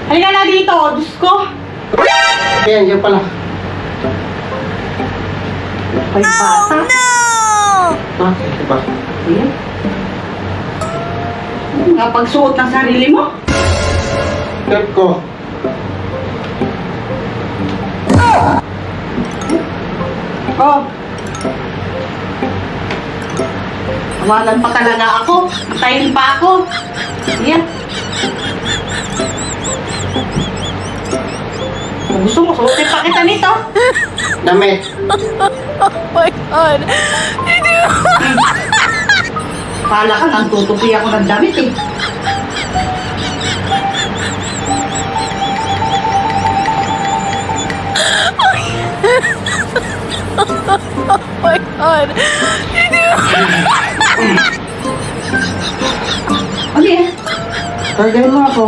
Halika na dito, Diyos ko. Ayan, yan pala. Ay, bata. Ha? Ito ba? Ayan. Nakapagsuot ng sarili mo? Shirt ko. Oh. Tawalan pa talaga ako. Antayin pa ako. Ayan. Kung gusto mo, suotin pa kita nito. Damit. Oh my God. Kala ka nang tutupi ako ng damit eh. Oh my God. Ano yan? Tagay mo ako.